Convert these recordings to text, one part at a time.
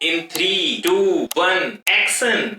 इन 3, 2, 1 action.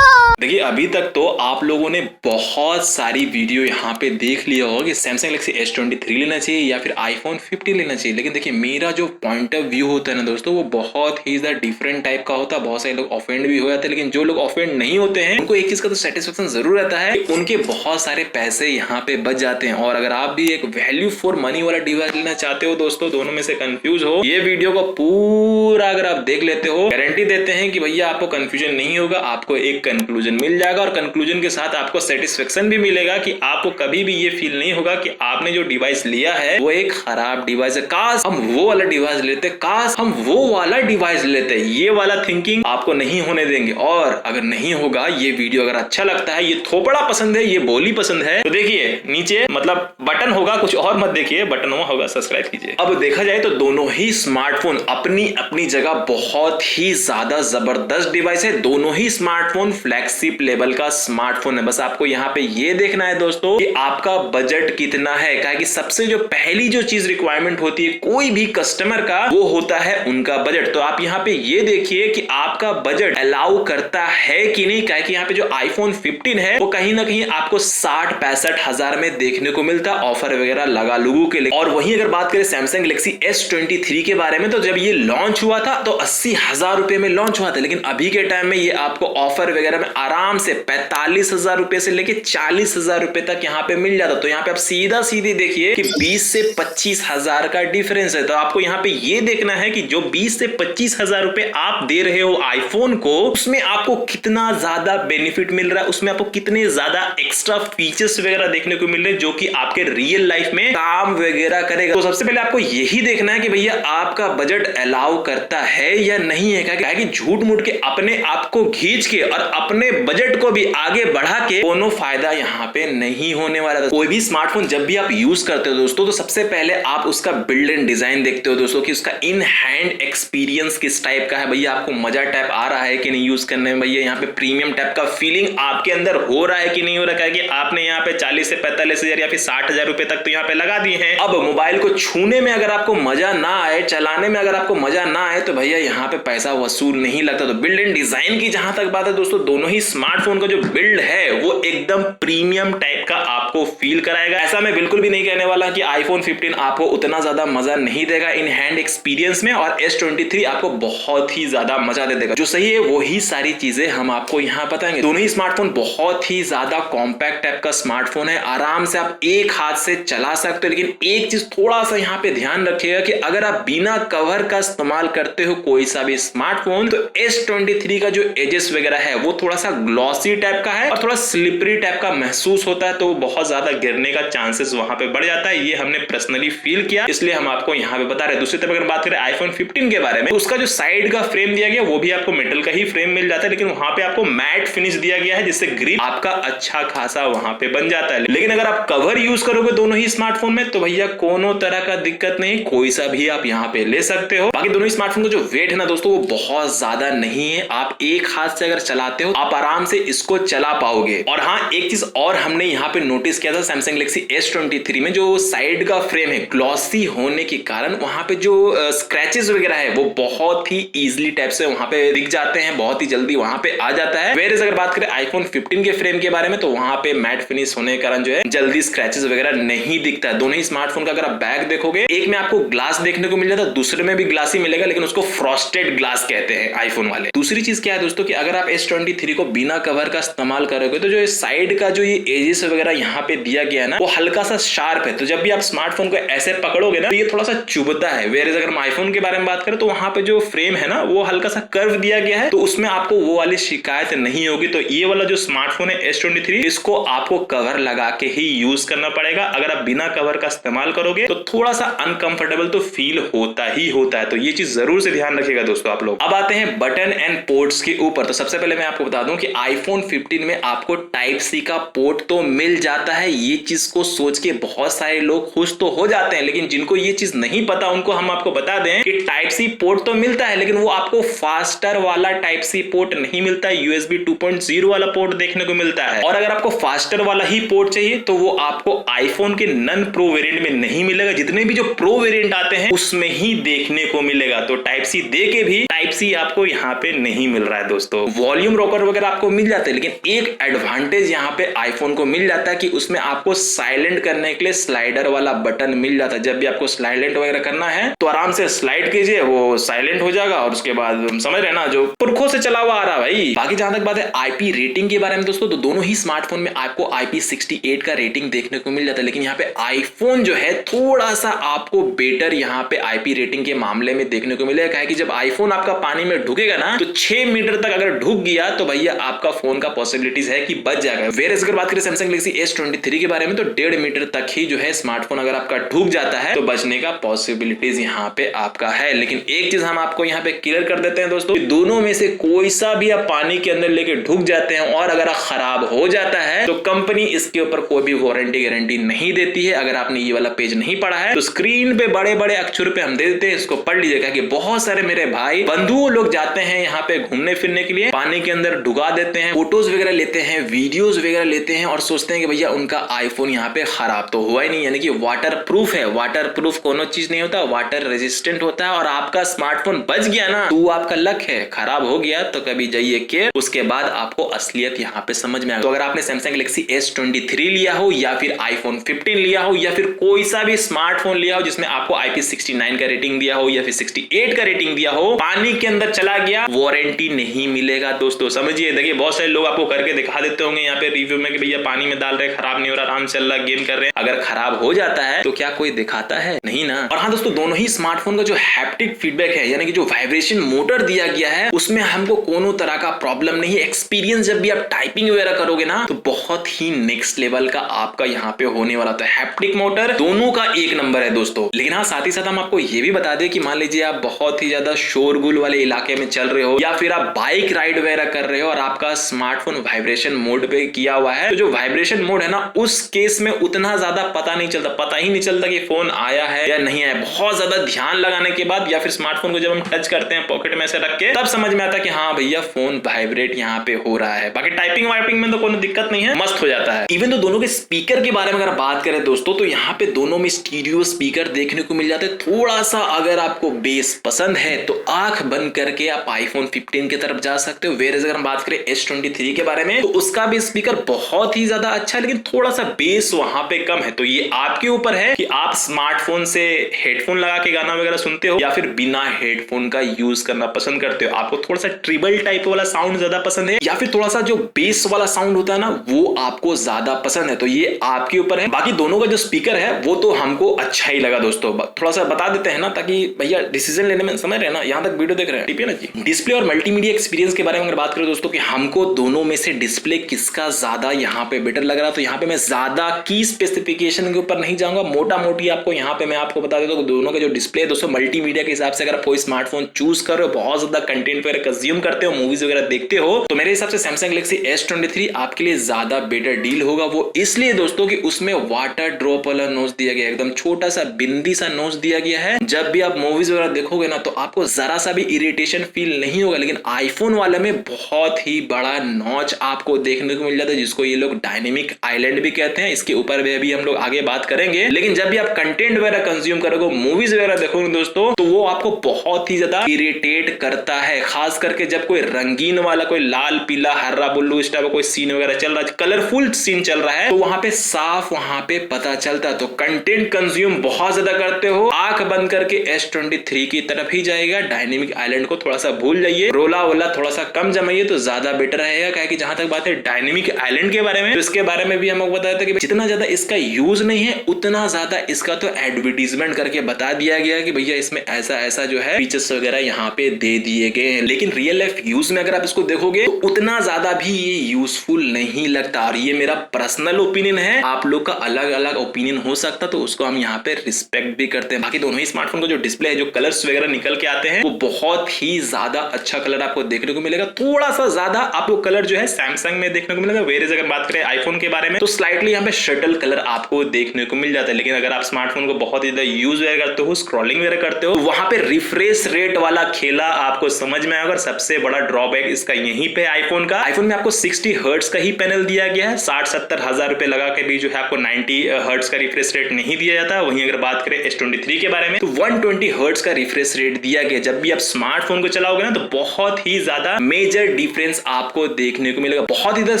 देखिए अभी तक तो आप लोगों ने बहुत सारी वीडियो यहाँ पे देख लिया होगा कि सैमसंग गैलेक्सी S23 लेना चाहिए या फिर iPhone 15 लेना चाहिए। लेकिन देखिए मेरा जो पॉइंट ऑफ व्यू होता है ना दोस्तों, वो बहुत ही ज्यादा डिफरेंट टाइप का होता है। बहुत सारे लोग ऑफेंड भी हो जाते हैं, लेकिन जो लोग ऑफेंड नहीं होते हैं उनको एक चीज का तो सेटिस्फेक्शन जरूर रहता है कि उनके बहुत सारे पैसे यहाँ पे बच जाते हैं। और अगर आप भी एक वैल्यू फॉर मनी वाला डिवाइस लेना चाहते हो दोस्तों, दोनों में से कंफ्यूज हो, ये वीडियो को पूरा अगर आप देख लेते हो, गारंटी देते हैं कि भैया आपको कंफ्यूजन नहीं होगा, आपको एक कंक्लूजन मिल जाएगा। और कंक्लूजन के साथ आपको सेटिस्फेक्शन भी मिलेगा कि आपको कभी भी ये फील नहीं होगा कि आपने जो डिवाइस लिया है वो एक खराब डिवाइस है। काश हम वो वाला डिवाइस लेते, काश हम वो वाला डिवाइस लेते, ये वाला थिंकिंग आपको नहीं होने देंगे। और अगर नहीं होगा, ये वीडियो अगर अच्छा लगता है, ये थोपड़ा पसंद है, ये बोली पसंद है, तो देखिए नीचे मतलब बटन होगा, कुछ और मत देखिए, बटन होगा सब्सक्राइब कीजिए। अब देखा जाए तो दोनों ही स्मार्टफोन अपनी अपनी जगह बहुत ही ज्यादा जबरदस्त डिवाइस है। दोनों ही स्मार्टफोन फ्लैगशिप लेवल का स्मार्टफोन है। बस आपको यहाँ पे ये देखना है दोस्तों कि आपका बजट कितना है। क्या कि सबसे जो पहली जो चीज रिक्वायरमेंट होती है कोई भी कस्टमर का, वो होता है उनका बजट। तो आप यहाँ पे ये देखिए कि आपका बजट अलाउ करता है कि नहीं। क्या कि यहाँ पे जो iPhone 15 है वो कहीं ना कहीं आपको 60-65 हजार में देखने को मिलता है, ऑफर वगैरह लगा लोगों के लिए। और वहीं अगर बात करें सैमसंग गैलेक्सी S23 के बारे में, तो जब ये लॉन्च हुआ था तो 80,000 रुपए में लॉन्च हुआ था। लेकिन अभी के टाइम में ये आपको ऑफर वगैरह में आराम से 45,000 रुपए से लेके 40,000 रुपए तक यहाँ पे मिल जाता। तो यहाँ पे आप सीधा सीधी देखिए कि 20 से 25,000 का डिफरेंस है। तो आपको यहाँ पे ये देखना है कि जो 20 से 25,000 रुपए आप दे रहे हो आईफोन को, उसमें आपको कितना ज्यादा बेनिफिट मिल रहा है, उसमें आपको कितने ज्यादा एक्स्ट्रा फीचर्स वगैरह देखने को मिल रहे हैं जो कि आपके रियल लाइफ में काम वगैरह करेगा। तो सबसे पहले आपको यही देखना है कि भैया आपका बजट अलाउ करता है या नहीं है। क्या कि झूठ मूठ के अपने आप को खींच के और अपने बजट को भी आगे बढ़ा के कोनो फायदा यहाँ पे नहीं होने वाला। कोई भी स्मार्टफोन जब भी आप यूज करते हो दोस्तों, तो सबसे पहले आप उसका बिल्ड एंड डिजाइन देखते हो दोस्तों कि उसका इन हैंड एक्सपीरियंस किस टाइप का है। भैया आपको मजा टाइप आ रहा है कि नहीं यूज करने में, भैया यहाँ पे प्रीमियम टाइप का फीलिंग आपके अंदर हो रहा है कि नहीं हो रहा है। कि आपने यहाँ पे 40 से 45 हजार या फिर 60,000 रुपए तक तो यहाँ पे लगा दिए हैं। अब मोबाइल को छूने में अगर आपको मजा ना आए, चलाने में अगर आपको मजा ना आए, तो भैया यहाँ पे पैसा वसूल नहीं लगता। तो बिल्ड एंड डिजाइन की जहां तक बात है दोस्तों, दोनों ही स्मार्टफोन का जो बिल्ड है वो एकदम प्रीमियम टाइप का आपको फील कराएगा। ऐसा मैं बिल्कुल भी नहीं कहने वाला कि iPhone 15 आपको उतना ज्यादा मजा नहीं देगा इन हैंड एक्सपीरियंस में, और S23 आपको बहुत ही ज्यादा मजा दे देगा। जो सही है वही सारी चीजें हम आपको यहाँ बताएंगे। दोनों ही स्मार्टफोन बहुत ही ज्यादा कॉम्पैक्ट टाइप का स्मार्टफोन है, आराम से आप एक हाथ से चला सकते हो। लेकिन एक चीज थोड़ा सा यहाँ पे ध्यान रखिएगा कि अगर आप बिना कवर का इस्तेमाल करते हो कोई सा भी स्मार्टफोन, तो S23 का जो एजेस वगैरह है वो थोड़ा सा ग्लॉसी टाइप का है और थोड़ा स्लिपरी टाइप का महसूस होता है। तो बहुत ज्यादा गिरने का चांसेस वहां पे बढ़ जाता है। ये हमने पर्सनली फील किया, इसलिए हम आपको यहाँ पे बता रहे हैं। दूसरी तरफ अगर बात करें iPhone 15 के बारे में, उसका जो साइड का फ्रेम दिया गया वो भी आपको मेटल का ही फ्रेम मिल जाता है, लेकिन वहां पे आपको मैट फिनिश दिया गया है जिससे ग्रिप आपका अच्छा खासा वहां पे बन जाता है। लेकिन अगर आप कवर यूज करोगे दोनों ही स्मार्टफोन में, तो भैया कोनो तरह का दिक्कत नहीं, कोई सा भी आप यहाँ पे ले सकते हो। बाकी दोनों ही स्मार्टफोन का जो वेट है ना दोस्तों, वो बहुत ज्यादा नहीं है। आप एक हाथ से अगर चलाते हो आप आराम से इसको चला पाओगे। और हाँ, एक चीज और हमने यहाँ पे नोटिस किया था सैमसंग गैलेक्सी S23 में, जो साइड का फ्रेम है ग्लॉसी होने के कारण वहां पे जो स्क्रैचेस वगैरह है वो बहुत ही इजीली टाइप से वहां पे दिख जाते हैं, बहुत ही जल्दी वहां पे आ जाता है। वेयर अगर बात करें iPhone 15 के फ्रेम के बारे में, तो वहां पे मैट फिनिश होने के कारण जो है जल्दी स्क्रैचेस वगैरह नहीं दिखता है। दोनों ही स्मार्टफोन का अगर आप बैक देखोगे, एक में आपको ग्लास देखने को मिल जाता है, दूसरे में भी ग्लास ही मिलेगा, लेकिन उसको फ्रॉस्टेड ग्लास कहते हैं आईफोन वाले। दूसरी चीज क्या है दोस्तों कि अगर आप S23 को बिना कवर का इस्तेमाल करोगे, तो जो साइड का जो ये एजेस वगैरह यहाँ पे दिया गया है ना, वो हल्का सा शार्प है। तो जब भी आप स्मार्टफोन को ऐसे पकड़ोगे ना, तो ये थोड़ा सा चुभता है। वेयर अगर हम आईफोन के बारे में बात करें, तो वहां पे जो फ्रेम है ना वो हल्का सा कर्व दिया गया है, तो उसमें आपको वो वाली शिकायत नहीं होगी। तो ये वाला जो स्मार्टफोन है S23, इसको आपको कवर लगा के ही यूज करना पड़ेगा। अगर आप बिना कवर का इस्तेमाल करोगे तो थोड़ा सा अनकंफर्टेबल तो फील होता ही होता है। तो ये चीज जरूर से ध्यान रखिएगा दोस्तों आप लोग। अब आते हैं बटन एंड पोर्ट्स के ऊपर। तो सबसे पहले मैं आपको बता दूं कि iPhone 15 में आपको टाइप सी का पोर्ट तो मिल जाता है। ये चीज को सोच के बहुत सारे लोग खुश तो हो जाते हैं, लेकिन जिनको ये चीज नहीं पता उनको हम आपको बता दें कि टाइप सी पोर्ट तो मिलता है, लेकिन वो आपको फास्टर वाला टाइप सी पोर्ट नहीं मिलता है, USB 2.0 वाला पोर्ट देखने को मिलता है। और अगर आपको फास्टर वाला ही पोर्ट चाहिए तो वो आपको आईफोन के नन प्रो वेरिएंट में नहीं मिलेगा। जितने भी जो प्रो वेरिएंट आते हैं उसमें ही देखने को मिलेगा। तो टाइप सी दे के भी टाइप सी आपको यहाँ पे नहीं मिल रहा है दोस्तों। वॉल्यूम रॉकर वगैरह आपको मिल जाते हैं, लेकिन एक एडवांटेज यहाँ पे आईफोन को मिल जाता है कि उसमें आपको साइलेंट करने के लिए स्लाइडर वाला बटन मिल जाता है। जब भी आपको साइलेंट वगैरह करना है तो आराम से स्लाइड कीजिए, वो साइलेंट हो जाएगा और उसके बाद समझ रहे ना, जो पुरखों से चला हुआ आ रहा है भाई। बाकी जहां तक बात है आईपी रेटिंग के बारे में दोस्तों, तो दोनों ही स्मार्टफोन में आपको IP68 का रेटिंग देखने को मिल जाता है, लेकिन यहाँ पे आईफोन जो है थोड़ा सा आपको बेटर यहाँ पे आईपी रेटिंग के मामले में देखने को मिलेगा। क्या है कि जब आईफोन आपका पानी में ढुकेगा ना तो 6 मीटर तक अगर ढुक गया तो भैया आपका फोन का पॉसिबिलिटीज है कि बच जाएगा। वेरएस अगर बात करें सैमसंग गैलेक्सी S23 के बारे में तो 1.5 मीटर तक ही जो है स्मार्टफोन अगर आपका ढुक जाता है तो बचने का पॉसिबिलिटीज यहाँ पे आपका है। लेकिन एक चीज हम आपको यहाँ पे क्लियर कर देते हैं दोस्तों, दोनों में से कोई सा भी आप पानी के अंदर लेके ढुक जाते हैं और अगर खराब हो जाता है तो कंपनी इसके ऊपर कोई भी वारंटी गारंटी नहीं देती है। अगर आपने ये वाला पेज नहीं पढ़ा है तो स्क्रीन पे बड़े बड़े अक्षर पे हम दे देते हैं, इसको पढ़ लीजिएगा कि बहुत सारे मेरे भाई बंधुओं लोग जाते हैं यहाँ पे घूमने फिरने के लिए, पानी के अंदर डुबा देते हैं, फोटोज वगैरह लेते हैं, वीडियोज वगैरह लेते हैं और सोचते हैं कि भैया उनका आईफोन यहाँ पे खराब तो हुआ ही नहीं, यानी कि वाटर प्रूफ है। वाटर प्रूफ कोनो चीज नहीं होता, वाटर रेजिस्टेंट होता है। और आपका स्मार्टफोन बच गया ना तो आपका लक है, खराब हो गया तो कभी जाइए के उसके बाद आपको असलियत यहाँ पे समझ में आएगा। तो अगर आपने सैमसंग गैलेक्सी S23 लिया हो या फिर iPhone 15 लिया हो या फिर कोई सा भी स्मार्टफोन लिया हो जिसमें आपको IP69 का रेटिंग दिया हो या फिर 68 का रेटिंग दिया हो, पानी के अंदर चला गया, वारंटी नहीं मिलेगा दोस्तों, समझिए। देखिए बहुत सारे लोग आपको करके दिखा देते होंगे यहाँ पे रिव्यू में कि भैया पानी में डाल रहे, खराब नहीं हो रहा, आराम चल रहा, गेम कर रहे हैं। अगर खराब हो जाता है तो क्या कोई दिखाता है? नहीं ना। और हाँ दोस्तों, दोनों ही स्मार्टफोन का जो हैप्टिक फीडबैक है यानी कि जो वाइब्रेशन मोटर दिया गया है उसमें हमको कोनो तरह का प्रॉब्लम नहीं है। एक्सपीरियंस जब भी आप टाइपिंग वगैरह करोगे ना तो बहुत ही नेक्स्ट लेवल का आपका यहाँ पे होने वाला था। हैप्टिक मोटर दोनों का एक नंबर है दोस्तों। लेकिन हाँ साथ ही साथ हम आपको ये भी बता दें कि मान लीजिए आप बहुत ही ज्यादा शोरगुल वाले इलाके में चल रहे हो या फिर आप बाइक राइड वगैरह कर रहे हो और आपका स्मार्टफोन वाइब्रेशन मोड पे किया हुआ है, तो जो वाइब्रेशन मोड है ना उस केस में उतना ज्यादा पता नहीं चलता, पता ही नहीं चलता कि फोन आया है या नहीं आया। बहुत ज्यादा ध्यान लगाने के बाद या फिर स्मार्टफोन को जब हम टच करते हैं पॉकेट में से रख के तब समझ में आता है कि हाँ भैया फोन वाइब्रेट यहाँ पे हो रहा है। बाकी टाइपिंग वाइपिंग में तो कोई दिक्कत नहीं है, मस्त हो जाता है। इवन तो दोनों के स्पीकर के बारे में अगर बात करें दोस्तों तो यहाँ पे दोनों में स्टीरियो स्पीकर देखने को मिल जाते हैं। थोड़ा सा अगर आपको बेस पसंद है तो आंख बंद करके आप iPhone 15 की तरफ जा सकते हो। वेरएस अगर हम बात करें S23 के बारे में तो उसका भी स्पीकर बहुत ही ज्यादा अच्छा है, लेकिन थोड़ा सा बेस वहां पे कम है। तो ये आपके ऊपर है कि आप स्मार्टफोन से हेडफोन लगा के गाना वगैरह सुनते हो या फिर बिना हेडफोन का यूज करना पसंद करते हो। आपको थोड़ा सा ट्रिबल टाइप वाला साउंड ज्यादा पसंद है या फिर थोड़ा सा जो बेस वाला साउंड होता है ना वो आपको ज्यादा पसंद है, तो ये आपके ऊपर है। बाकी दोनों का जो स्पीकर है वो तो हमको अच्छा ही लगा दोस्तों। थोड़ा सा बता देते हैं ना ताकि भैया डिसीजन लेने में समझ रहे ना, यहाँ तक वीडियो देख रहे हैं ठीक है ना जी। डिस्प्ले और मल्टीमीडिया एक्सपीरियंस के बारे में अगर बात करें दोस्तों कि हमको दोनों में से डिस्प्ले किसका ज्यादा यहाँ पे बेटर लग रहा, तो यहाँ पे मैं ज्यादा की स्पेसिफिकेशन के ऊपर नहीं जाऊंगा, मोटा मोटी आपको यहाँ पे मैं आपको बता देता हूँ दोनों का जो डिस्प्ले है दोस्तों मल्टीमीडिया के हिसाब से अगर आप कोई स्मार्टफोन चूज कर रहे हो, बहुत ज्यादा कंटेंट वगैरह कंज्यूम करते हो, मूवीज वगैरह देखते हो, तो मेरे हिसाब से सैमसंग गैलेक्सी S23 आपके लिए ज्यादा बेटर डील होगा। वो इसलिए दोस्तों कि उसमें वाटर ड्रॉप वाला नोज दिया गया है, एकदम छोटा सा बिंदी सा नोज दिया गया है। जब भी आप मूवीज वगैरह देखोगे ना तो आपको जरा सा भी इरिटेशन फील नहीं होगा। लेकिन आईफोन वाले में बहुत ही बड़ा नॉच आपको देखने को मिल जाता है जिसको ये लोग डायनेमिक आइलैंड भी कहते हैं। इसके ऊपर भी हम लोग आगे बात करेंगे। लेकिन जब भी आप कंटेंट वगैरह कंज्यूम करोगे, मूवीज वगैरह देखोगे दोस्तों, तो वो आपको बहुत ही ज्यादा इरिटेट करता है, खास करके जब कोई रंगीन वाला कोई लाल पीला हरा बुल्लू इस टाइप का कोई सीन वगैरह चल रहा है, कलरफुल सीन चल रहा है, तो वहां पे साफ वहां पे पता चलता है। तो कंटेंट कंज्यूम बहुत ज्यादा करते हो, आंख बंद करके S23 की तरफ ही जाएगा। डायनेमिक आइलैंड को थोड़ा सा भूल जाइए, रोला वोला थोड़ा सा कम जमाइए तो ज्यादा बेटर रहेगा। क्या कि जहां तक बात है डायनेमिक आइलैंड के बारे में तो इसके बारे में भी हम बता देते कि जितना ज्यादा इसका यूज नहीं है उतना ज्यादा इसका तो एडवर्टीजमेंट करके बता दिया गया कि भैया इसमें ऐसा ऐसा जो है फीचर्स वगैरह यहाँ पे दे दिए गए हैं। लेकिन रियल लाइफ यूज में अगर आप इसको देखोगे तो उतना ज्यादा भी ये यूजफुल नहीं लगता। और ये मेरा पर्सनल ओपिनियन है, आप लोग का अलग अलग ओपिनियन हो सकता, तो उसको हम यहाँ पे रिस्पेक्ट भी करते हैं। बाकी दोनों ही स्मार्टफोन का जो डिस्प्ले है, जो कलर्स वगैरह निकल के आते हैं वो बहुत ही ज्यादा अच्छा कलर आपको देखने को मिलेगा। थोड़ा सा ज्यादा आपको कलर जो है सैमसंग में देखने को मिलेगा। वेरेज अगर बात करें आईफोन के बारे में तो स्लाइटली यहाँ पे शटल कलर आपको देखने को मिल जाता है। लेकिन अगर आप स्मार्टफोन को बहुत ही ज्यादा यूज वगैरह करते हो, स्क्रॉलिंग वगैरह करते हो, वहां पे रिफ्रेश रेट वाला खेला आपको समझ में आएगा। सबसे बड़ा ड्रॉबैक इसका यहीं पे आईफोन का। आईफोन में आपको 60 हर्ट्ज का ही पैनल दिया गया है, 60-70 हजार रुपए लगा के भी जो है आपको 90 हर्ट्ज का रिफ्रेश रेट नहीं दिया जाता। वहीं अगर बात करें S23 के बारे में तो 120 हर्ट्ज का रिफ्रेश रेट दिया गया। जब भी आप स्मार्टफोन को चलाओगे ना तो बहुत ही ज्यादा मेजर डिफरेंस आपको देखने को मिलेगा। बहुत ही ज्यादा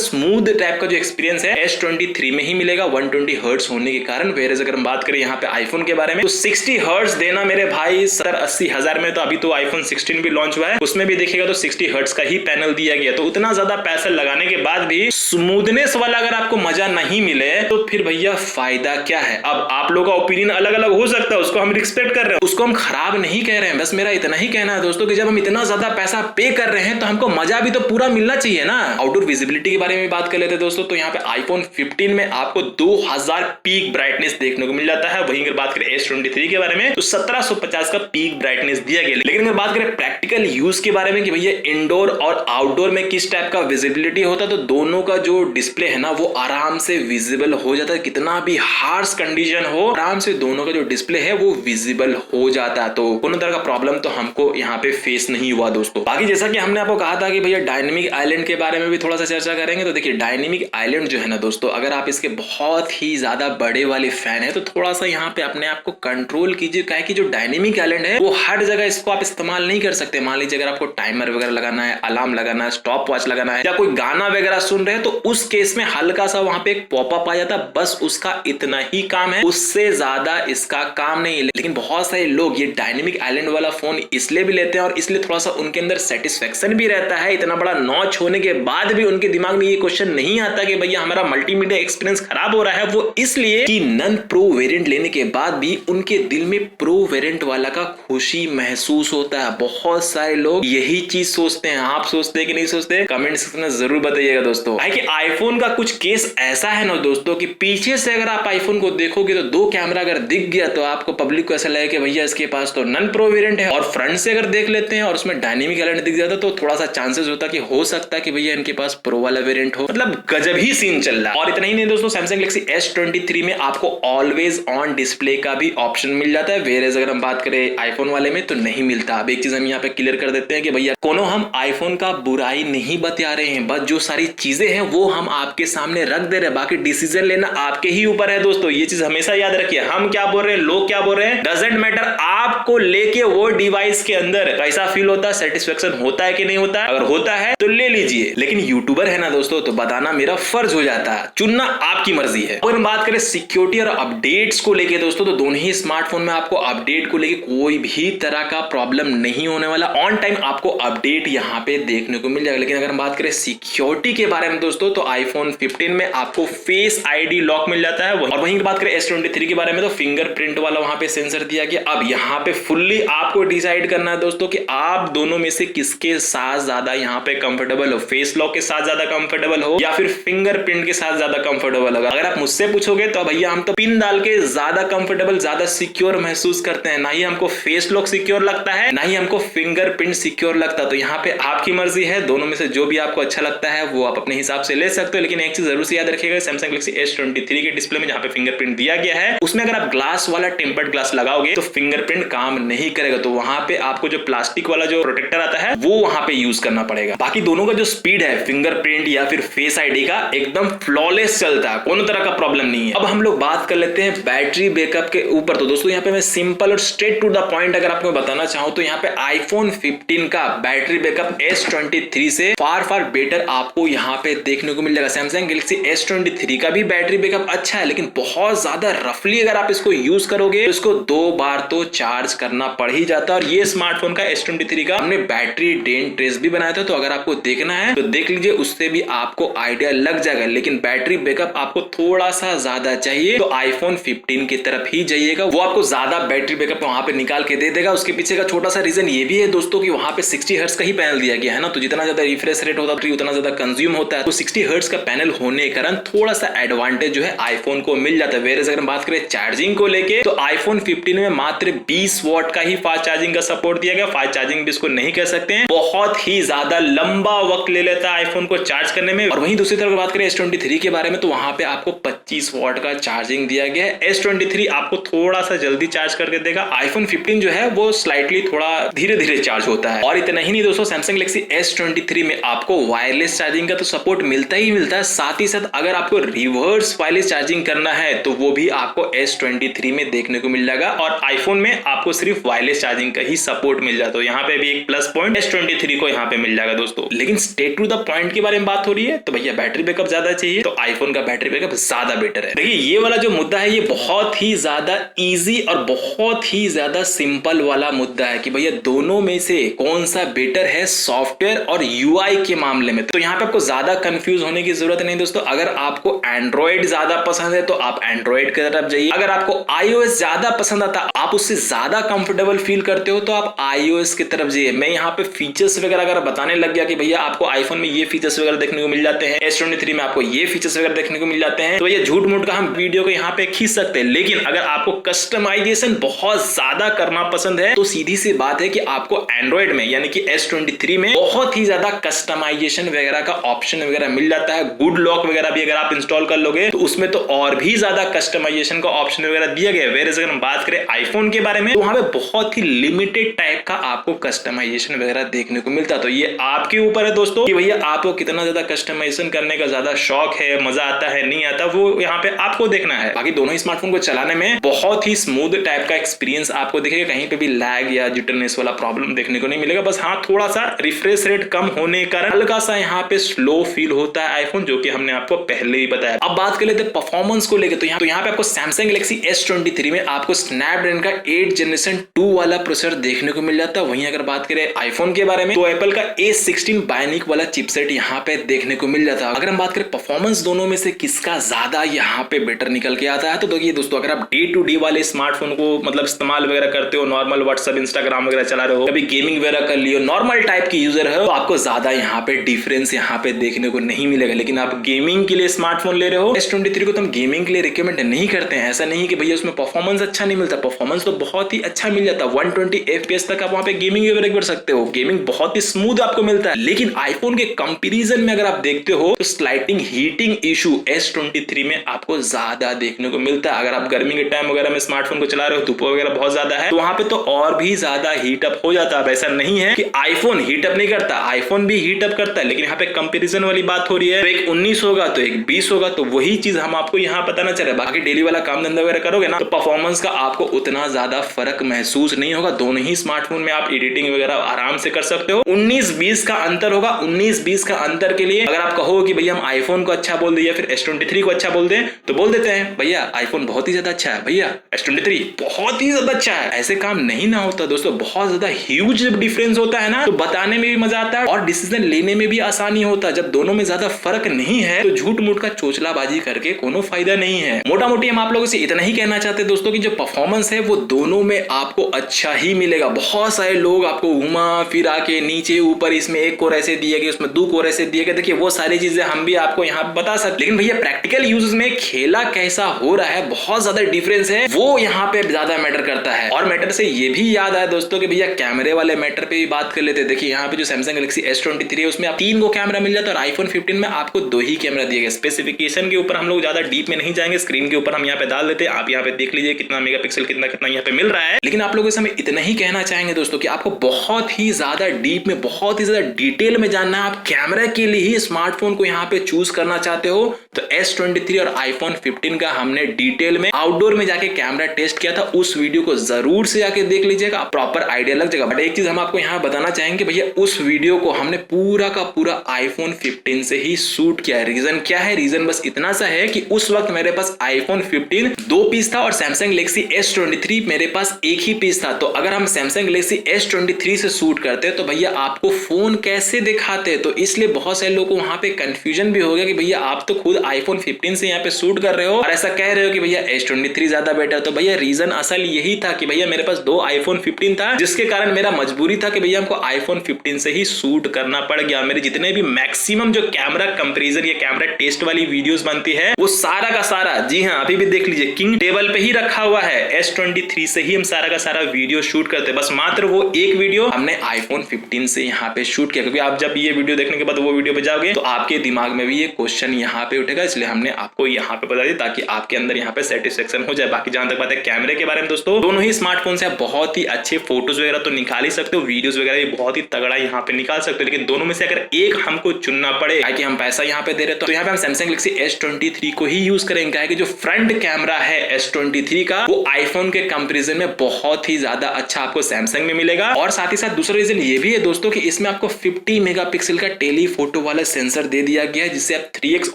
स्मूथ टाइप का जो एक्सपीरियंस है S23 में ही मिलेगा 120 हर्ट्ज होने के कारण। वेरेज अगर हम बात करें यहाँ पे आईफोन के बारे में तो 60 हर्ट्ज देना मेरे भाई 70-80 हजार में, तो अभी तो आईफोन 16 भी लॉन्च हुआ है, उसमें भी देखिएगा तो 60 हर्ट्ज का ही पैनल दिया गया। तो उतना ज्यादा पैसा लगाने के बाद भी स्मूथनेस वाला अगर आपको मजा नहीं मिले तो फिर भैया फायदा क्या है। अब आप लोगों का ओपिनियन अलग अलग हो सकता है, उसको हम रिस्पेक्ट कर रहे हैं, उसको हम खराब नहीं कह रहे हैं। बस मेरा इतना ही कहना है दोस्तों कि जब हम इतना ज्यादा पैसा पे कर रहे हैं तो हमको मजा भी तो पूरा मिलना चाहिए ना। आउटडोर विजिबिलिटी के बारे में बात कर लेते हैं दोस्तों, तो यहाँ पे आईफोन 15 में आपको 2000 पीक ब्राइटनेस देखने को मिल जाता है। वहीं अगर बात करें S23 के बारे में तो 1750 का पीक ब्राइटनेस दिया गया। लेकिन अगर बात करें प्रैक्टिकल यूज के बारे में कि भैया इंडोर और आउटडोर में किस टाइप का विजिबिलिटी होता है, तो दोनों का जो डिस्प्ले है ना वो आराम से विजिबल हो जाता है। कितना भी हार्श कंडीशन हो आराम से दोनों का जो डिस्प्ले है वो विजिबल हो जाता है। तो कोनो तरह का प्रॉब्लम तो हमको यहाँ पे फेस नहीं हुआ दोस्तों। बाकी जैसा कि हमने आपको कहा था कि भैया डायनेमिक आइलैंड के बारे में भी थोड़ा सा चर्चा करेंगे। तो देखिए डायनेमिक आइलैंड जो है ना दोस्तों, अगर आप इसके बहुत ही ज्यादा बड़े वाले फैन है तो थोड़ा सा यहाँ पे अपने आप को कंट्रोल कीजिए, क्या कि जो डायनेमिक आइलैंड है वो हर जगह इसको आप इस्तेमाल नहीं कर सकते। मान लीजिए अगर आपको टाइमर वगैरह लगाना है, अलार्म लगाना है, स्टॉप वॉच लगाना है या कोई गाना वगैरह सुन रहे हैं तो उस केस में हल्का सा वहां पे एक पॉपअप आ जाता है, बस उसका इतना ही काम है, उससे ज्यादा इसका काम नहीं है। लेकिन बहुत सारे लोग ये डायनेमिक आइलैंड वाला फोन इसलिए भी लेते हैं और इसलिए थोड़ा सा उनके अंदर सेटिस्फेक्शन भी रहता है। इतना बड़ा नॉच होने के बाद भी उनके दिमाग में ये क्वेश्चन नहीं आता कि भैया हमारा मल्टीमीडिया एक्सपीरियंस खराब हो रहा है, वो इसलिए कि नन प्रो वेरिएंट लेने के बाद भी उनके दिल में प्रो वेरिएंट वाला का खुशी महसूस होता है। बहुत सारे लोग यही चीज सोचते हैं। आप सोचते हैं कि नहीं सोचते? कमेंट सेक्शन में जरूर बताइएगा दोस्तों। कि आईफोन का कुछ केस ऐसा है ना दोस्तों कि पीछे से अगर आप आईफोन को देखोगे तो दो कैमरा अगर दिख गया तो आपको पब्लिक को ऐसा लगेगा कि भैया इसके पास तो नन प्रो वेरिएंट है, और फ्रंट से अगर देख लेते हैं और उसमें डायनेमिक आइलैंड दिख जाता तो थोड़ा सा चांसेस होता कि हो सकता है कि भैया इनके पास प्रो वाला वेरिएंट हो। मतलब गजब ही सीन चल रहा है। और इतना ही नहीं दोस्तों, सैमसंग गैलेक्सी S23 में आपको ऑलवेज ऑन डिस्प्ले का भी ऑप्शन मिल जाता है। वेरेज अगर हम बात करें आईफोन वाले में तो नहीं मिलता। अब एक चीज हम यहाँ पे क्लियर कर देते हैं कि भैया कोनो हम आईफोन का बुराई नहीं बता रहे हैं, बस जो सारी चीजें हैं वो हम आपके सामने रख दे रहे हैं, बाकी डिसीजन लेना आपके ही ऊपर है दोस्तों। ये चीज हमेशा याद रखिए, हम क्या बोल रहे हैं, लोग क्या बोल रहे हैं, डजंट मैटर। आपको लेके वो डिवाइस के अंदर कैसा फील होता है, सेटिस्फेक्शन होता है कि नहीं होता है। अगर होता है तो ले लीजिए, लेकिन यूट्यूबर है ना दोस्तों तो बताना मेरा फर्ज हो जाता है, चुनना आपकी मर्जी है। अगर हम बात करें सिक्योरिटी और अपडेट्स को लेके दोस्तों तो दोनों ही स्मार्टफोन में आपको अपडेट को लेके कोई भी तरह का प्रॉब्लम नहीं होने वाला। ऑन टाइम आपको अपडेट यहाँ पे देखने को मिल जाएगा। लेकिन अगर हम बात करें सिक्योरिटी के बारे में दोस्तों तो आईफोन 15 में आपको फेस आईडी लॉक मिल जाता है, और वहीं बात करें S23 के बारे में तो फिंगरप्रिंट वाला वहां पे सेंसर दिया गया। अब यहाँ पे फुल्ली आपको डिसाइड करना है दोस्तों कि आप दोनों में से किसके साथ ज्यादा यहाँ पे कंफर्टेबल हो, फेस लॉक के साथ ज्यादा कंफर्टेबल हो या फिर फिंगरप्रिंट के साथ ज्यादा कंफर्टेबल होगा। अगर आप मुझसे पूछोगे तो भैया हम तो पिन डाल के ज्यादा कंफर्टेबल, ज्यादा सिक्योर महसूस करते हैं। ना ही हमको फेस लॉक सिक्योर लगता है, ना ही हमको फिंगरप्रिंट सिक्योर लगता है। तो यहाँ पे आपकी मर्जी है, दोनों में से जो भी आपको अच्छा लगता है वो आप अपने हिसाब से ले सकते हो। लेकिन एक चीज जरूर से याद रखिएगा, सैमसंग गैलेक्सी S23 के डिस्प्ले में जहाँ पे फिंगरप्रिंट दिया गया है उसमें अगर आप ग्लास वाला टेम्पर्ड ग्लास लगाओगे तो फिंगरप्रिंट काम नहीं करेगा। तो वहां पे आपको जो प्लास्टिक वाला जो प्रोटेक्टर आता है वो वहां पे यूज करना पड़ेगा। बाकी दोनों का जो स्पीड है फिंगरप्रिंट या फिर फेस आईडी का एकदम फ्लॉलेस चलता है, कोनो तरह का प्रॉब्लम नहीं है। अब हम लोग बात कर लेते हैं बैटरी बैकअप के ऊपर। तो दोस्तों यहाँ पे मैं सिंपल और स्ट्रेट टू द पॉइंट अगर आपको बताना चाहूँ तो यहाँ पे आईफोन 15 का बैटरी बैकअप S23 से फार बेटर आपको यहाँ पे देखने को मिल जाएगा। सैमसंग गैलेक्सी S23 का भी बैटरी बैकअप अच्छा है, लेकिन बहुत ज्यादा रफली अगर आप इसको यूज करोगे तो इसको 2 बार तो चार्ज करना पड़ ही जाता है। और ये स्मार्टफोन का S23 का हमने बैटरी ड्रेन टेस्ट भी बनाया था, तो अगर आपको देखना है तो देख लीजिए, उससे भी आपको आइडिया लग जाएगा। लेकिन बैटरी बैकअप आपको थोड़ा सा ज्यादा चाहिए तो आईफोन 15 की तरफ ही जाइएगा, वो आपको ज्यादा बैटरी बैकअप वहां पे निकाल के दे देगा। उसके पीछे का छोटा सा रीजन ये भी है दोस्तों कि वहां पे 60 हर्ट्ज का ही पैनल दिया गया है ना, तो जितना ज्यादा रिफ्रेश रेट होता है उतना ज्यादा कंज्यूम होता है। तो 60 हर्ट्ज का पैनल होने के कारण थोड़ा सा एडवांटेज जो है आईफोन को मिल जाता है। वेरेज अगर हम बात करें चार्जिंग को लेके तो आईफोन 15 में मात्र 20 वॉट का ही फास्ट चार्जिंग का सपोर्ट दिया गया। फास्ट चार्जिंग भी इसको नहीं कह सकते हैं, बहुत ही ज्यादा लंबा वक्त ले लेता है आईफोन को चार्ज करने में। और वहीं दूसरी तरफ बात करें S23 के बारे में तो वहां पे आपको 25 वॉट का चार्जिंग दिया गया है। S23 आपको थोड़ा सा जल्दी चार्ज करके देगा। आईफोन 15 जो है वो स्लाइटली थोड़ा धीरे धीरे चार्ज होता है। और इतना ही नहीं दोस्तों, सैमसंग गैलेक्सी S23 में आपको वायरलेस चार्जिंग का तो सपोर्ट मिलता ही मिलता है, साथ ही साथ अगर आपको रिवर्स वायरलेस चार्जिंग करना है तो वो भी आपको S23 में देखने को मिल जाएगा। और आईफोन में आपको सिर्फ वायरलेस चार्जिंग का ही सपोर्ट मिल जाता है। यहाँ पे भी एक प्लस पॉइंट S23 को यहाँ पे मिल जाएगा दोस्तों। लेकिन स्ट्रेट टू द पॉइंट के बारे में बात हो रही है तो भैया बैटरी बैकअप ज्यादा चाहिए तो आईफोन का बैटरी बैकअप ज्यादा बेटर है। देखिए ये वाला जो मुद्दा है ये बहुत ही ज्यादा इजी और बहुत ही ज्यादा सिंपल वाला मुद्दा है कि भैया दोनों में से कौन सा बेटर है सॉफ्टवेयर और यूआई के मामले में। तो यहाँ पे आपको ज्यादा कंफ्यूज होने की जरूरत नहीं दोस्तों। अगर आपको एंड्रॉइड ज्यादा पसंद है तो आप एंड्रॉइड की तरफ जाइए। अगर आपको iOS ज्यादा पसंद आता, आप उससे ज्यादा कंफर्टेबल फील करते हो तो आप iOS की तरफ जाइए। मैं यहाँ पे फीचर्स वगैरह अगर बताने लग गया कि भैया आपको आईफोन में ये फीचर्स वगैरह देखने को मिल जाते हैं, S23 में आपको ये फीचर्स वगैरह देखने को मिल जाते हैं, तो ये झूठ मूठ का हम वीडियो को यहाँ पे खींच सकते हैं। लेकिन अगर आपको कस्टमाइजेशन बहुत ज्यादा करना पसंद है तो सीधी सी बात है कि आपको एंड्रॉइड में यानी कि S23 में बहुत ही ज्यादा कस्टमाइजेशन वगैरह का ऑप्शन वगैरह मिल जाता है। गुड लॉक वगैरह भी अगर आप इंस्टॉल कर लोगे तो उसमें तो और भी ज्यादा कस्टमाइजेशन का ऑप्शन वगैरह दिया गया है। वेयर अगर हम बात करें आईफोन के बारे में तो वहां पे बहुत ही लिमिटेड टाइप का आपको कस्टमाइजेशन वगैरह देखने को मिलता है। तो ये आपके ऊपर है दोस्तों कि भैया आपको कितना ज्यादा कस्टमाइजेशन करने का ज्यादा शौक है, मजा आता है नहीं आता, वो यहाँ पे आपको देखना है। बाकी दोनों ही स्मार्टफोन को चलाने में बहुत ही स्मूथ टाइप का एक्सपीरियंस आपको दिखेगा। कहीं पे भी लैग या जिटरनेस वाला प्रॉब्लम देखने को नहीं मिलेगा। बस हाँ थोड़ा सा रिफ्रेश रेट कम होने का हल्का सा यहाँ पे स्लो फील होता है आईफोन, जो कि हमने आपको पहले ही बताया। अब बात कर लेते हैं परफॉर्मेंस को लेकर। तो यहाँ पे आपको सैमसंग गैलेक्सी S23 में आपको स्नैपड्रैगन का 8 जनरेशन 2 वाला प्रोसेसर देखने को मिल जाता है। वहीं अगर बात करें आईफोन के बारे में तो एप्पल का A16 बायोनिक वाला चिपसेट यहाँ पे देखने को मिल जाता है। अगर हम बात करें परफॉर्मेंस दोनों में से किसका ज्यादा यहाँ पे बेटर निकल के आता है तो देखिए दोस्तों, अगर आप डे टू डे वाले स्मार्टफोन को मतलब इस्तेमाल वगैरह करते हो, नॉर्मल व्हाट्सएप इंस्टाग्राम वगैरह चला रहे हो, कभी गेमिंग वगैरह कर लियो, नॉर्मल टाइप की यूजर है तो आपको ज्यादा यहाँ पे डिफरेंस यहाँ पे देखने को नहीं मिलेगा। लेकिन आप गेमिंग के लिए स्मार्टफोन ले रहे हो, S23 को तो हम गेमिंग के लिए रिकमेंड नहीं करते हैं। ऐसा नहीं कि भैया उसमें परफॉर्मेंस अच्छा नहीं मिलता, परफॉर्मेंस तो बहुत ही अच्छा मिल जाता है। 120 FPS तक आप वहां पे गेमिंग वगैरह कर सकते हो, गेमिंग बहुत ही स्मूथ आपको मिलता है। लेकिन आईफोन के कंपैरिजन में अगर आप देखते हो तो स्लाइटिंग हीटिंग इशू S23 में आपको ज्यादा देखने को मिलता है। अगर आप गर्मी के टाइम वगैरह में स्मार्टफोन को चला रहे हो, धूप वगैरह बहुत ज्यादा है तो वहां पे तो और भी ज्यादा हीटअप हो जाता है। ऐसा नहीं है कि आईफोन हीटअप नहीं करता, आईफोन भी हीटअप करता है। लेकिन यहाँ पे कंपैरिजन वाली बात हो रही है, तो एक 19 होगा तो एक 20 होगा, तो वही चीज हम आपको यहाँ पता ना चले। बाकी डेली वाला काम धंधा वगैरह करोगे ना तो परफॉर्मेंस का आपको उतना ज्यादा फर्क महसूस नहीं होगा। दोनों ही स्मार्टफोन में आप एडिटिंग वगैरह आराम से कर सकते हो। 19-20 का अंतर होगा। 19-20 का अंतर के लिए अगर आप कहो कि भैया हम आईफोन को अच्छा बोल दे या फिर S23 को अच्छा बोल दे तो बोल देते हैं भैया आईफोन बहुत ही ज्यादा अच्छा है, भैया S23 बहुत ही ज्यादा अच्छा है। ऐसे काम नहीं ना होता दोस्तों, बहुत ज्यादा ह्यूज डिफरेंस होता है ना तो बताने में भी मजा आता है और डिसीजन लेने में भी आसानी होता है। जब दोनों में ज्यादा फर्क नहीं है तो झूठ मूठ का चोचलाबाजी करके कोनो फायदा नहीं है। मोटा मोटी हम आप लोगों से इतना ही कहना चाहते हैं दोस्तों कि जो परफॉर्मेंस है वो दोनों में आपको अच्छा ही मिलेगा। बहुत सारे लोग आपको घुमा फिरा के नीचे ऊपर इसमें एक कोर ऐसे दिए गए, उसमें 2 कोर ऐसे दिए गए, देखिए वो सारी चीजें हम भी आपको यहाँ बता सकते। लेकिन भैया प्रैक्टिकल यूज में खेला कैसा हो रहा है, बहुत ज्यादा डिफरेंस है, वो यहाँ पे ज्यादा मैटर करता है। और मैटर से ये भी याद आया दोस्तों कि भैया कैमरे वाले मैटर पे भी बात कर लेते हैं। देखिए यहाँ पे जो सैमसंग गैलेक्सी S23 है उसमें आप 3 को कैमरा मिल जाता है और आईफोन 15 में आपको 2 ही कैमरा दिए गए। स्पेसिफिकेशन के ऊपर हम लोग ज्यादा डीप में नहीं जाएंगे, स्क्रीन के ऊपर हम यहाँ पे डाल देते हैं, आप यहाँ पे देख लीजिए कितना मेगापिक्सल कितना यहाँ पे मिल रहा है। लेकिन आप लोगों से हमें इतना ही कहना चाहेंगे दोस्तों कि आपको बहुत ही ज्यादा डीप में बहुत ही ज्यादा डिटेल में जानना है, आप कैमरा के लिए ही स्मार्टफोन को यहाँ पे चूज करना चाहते हो तो S23 और आईफोन 15 का हमने डिटेल में आउटडोर में जाके कैमरा टेस्ट किया था, उस वीडियो को जरूर से जाके देख लीजिएगा, प्रॉपर आइडिया लग जाएगा। बट एक चीज हम आपको यहाँ बताना चाहेंगे भैया उस वीडियो को हमने पूरा का पूरा आईफोन 15 से ही शूट किया है। रीजन क्या है? रीजन बस इतना सा है कि उस वक्त मेरे पास आईफोन 15 2 पीस था और सैमसंग गैलेक्सी S23 मेरे पास एक ही पीस था। तो अगर हम सैमसंग गैलेक्सी S23 से शूट करते तो भैया आपको फोन कैसे दिखाते, तो इसलिए बहुत सारे लोगों को वहां पे कंफ्यूजन भी हो गया कि भैया आप तो खुद आईफोन 15 से यहाँ पे शूट कर रहे हो और ऐसा कह रहे हो कि भैया S23 ज्यादा बेटर। तो भैया रीजन असल यही था कि भैया मेरे पास 2 आईफोन 15 था, जिसके कारण मेरा मजबूरी था कि भैया हमको आईफोन 15 से ही शूट करना पड़ गया। मेरे जितने भी मैक्सिमम जो कैमरा कंपैरिजन या कैमरा टेस्ट वाली वीडियोस बनती है वो सारा का सारा, जी हाँ अभी भी देख लीजिए किंग टेबल पे ही रखा हुआ है, S23 से ही हम सारा का सारा वीडियो शूट करते। बस मात्र वो एक वीडियो हमने आईफोन 15 से यहाँ पे शूट किया, क्योंकि आप जब ये वीडियो देखने के बाद वो वीडियो पे जाओगे तो आपके दिमाग में भी ये क्वेश्चन यहाँ पे उठेगा, इसलिए हमने आपको आपको यहाँ पे बता दी, ताकि आपके अंदर यहाँ पे सेटिस्फेक्शन हो जाए। बाकी जहां तक बात है कैमरे के बारे में दोस्तों, दोनों ही स्मार्टफोन से आप बहुत ही अच्छे फोटोज वगैरह तो निकाल ही सकते हो, वीडियोस वगैरह भी बहुत ही तगड़ा यहाँ पे निकाल सकते हो, लेकिन दोनों में से अगर एक हमको चुनना पड़े, कि हम पैसा यहाँ पे दे रहे तो यहाँ पे हम सैमसंग गैलेक्सी S23 को ही यूज करेंगे। कि जो फ्रंट कैमरा है S23 का वो आईफोन के कंपैरिजन में बहुत ही ज्यादा अच्छा आपको सैमसंग में मिलेगा। और साथ ही साथ दूसरा रीजन ये भी है दोस्तों कि इसमें आपको 50 मेगापिक्सल का टेलीफोटो वाला सेंसर दे दिया गया है, जिससे आप 3x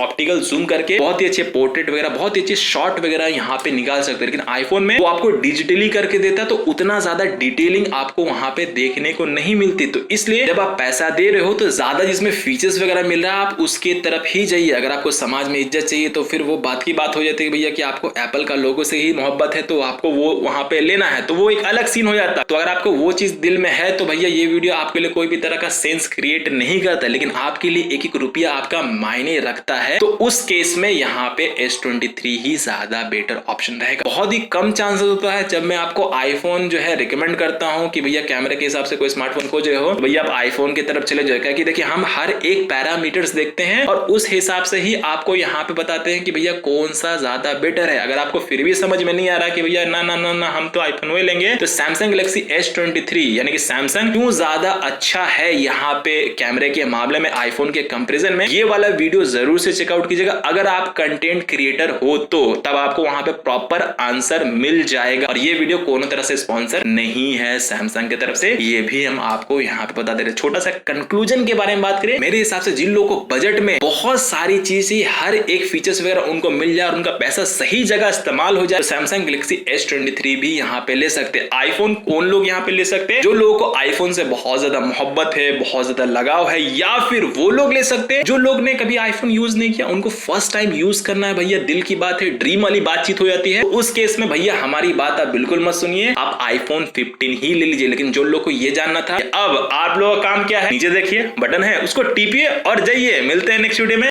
ऑप्टिकल जूम करके बहुत ही अच्छे पोर्ट्रेट वगैरह, बहुत ही अच्छे शॉट वगैरह यहाँ पे निकाल सकते हैं। लेकिन आईफोन में वो आपको डिजिटली करके देता है, तो उतना ज्यादा डिटेलिंग आपको वहां पे देखने को नहीं मिलती। तो इसलिए जब आप पैसा दे रहे हो तो ज्यादा जिसमें फीचर्स वगैरह मिल रहा है आप उसके तरफ ही जाइए। अगर आपको समाज में इज्जत चाहिए तो फिर वो बात की बात हो जाती है भैया कि आपको एप्पल का लोगो से ही मोहब्बत है तो आपको वो वहां पे लेना है, तो वो एक अलग सीन हो जाता है। तो अगर आपको वो चीज दिल में है तो भैया ये वीडियो आपके लिए कोई भी तरह का सेंस क्रिएट नहीं करता, लेकिन आपके लिए एक एक रुपया आपका मायने रखता है, तो उस केस में यहाँ पे S23 ही ज्यादा बेटर ऑप्शन रहेगा। बहुत ही कम चांसेस होता है जब मैं आपको आईफोन जो है रिकमेंड करता हूँ कि भैया कैमरे के हिसाब से कोई स्मार्टफोन खोज रहे हो, भैया आप आईफोन की तरफ चले जाएगा। कि देखिए हम हर एक पैरामीटर्स देखते हैं और उस हिसाब से ही आपको यहाँ पे बताते हैं कि भैया कौन सा ज्यादा बेटर है। अगर आपको फिर भी समझ में नहीं आ रहा कि भैया ना ना ना ना हम तो आईफोन वही लेंगे, तो सैमसंग गैलेक्सी S23 यानी कि सैमसंग क्यों ज्यादा अच्छा है यहाँ पे कैमरे के मामले में आईफोन के कंपैरिजन में, ये वाला वीडियो जरूर से चेकआउट कीजिएगा। अगर आप कंटेंट क्रिएटर हो तो तब आपको वहां पे प्रॉपर आंसर मिल जाएगा। और ये वीडियो कोनो तरह से स्पॉन्सर नहीं है सैमसंग की तरफ से, ये भी हम आपको यहाँ पे बता दे रहे। छोटा सा कंक्लूजन के बारे में बात करें, मेरे हिसाब से जिन लोगों को बजट में बहुत सारी चीजें हर एक फीचर्स वगैरह उनको मिल जाए और उनका पैसा सही जगह इस्तेमाल हो जाए, तो सैमसंग गैलेक्सी S23 भी यहाँ पे ले सकते हैं। आईफोन कौन लोग यहाँ पे ले सकते हैं? जो लोगों को आईफोन से बहुत ज्यादा मोहब्बत है, बहुत ज्यादा लगाव है, या फिर वो लोग ले सकते हैं जो लोग ने कभी आईफोन यूज नहीं किया, उनको फर्स्ट टाइम यूज करना है। भैया दिल की बात है, ड्रीम वाली बातचीत हो जाती है। उस केस में भैया हमारी बात आप बिल्कुल मत सुनिए, आप आईफोन 15 ही ले लीजिए। लेकिन जो लोग को ये जानना था अब आप लोगों का काम क्या है, नीचे देखिए बटन है उसको टीपिए और जाइए। मिलते हैं नेक्स्ट वीडियो में।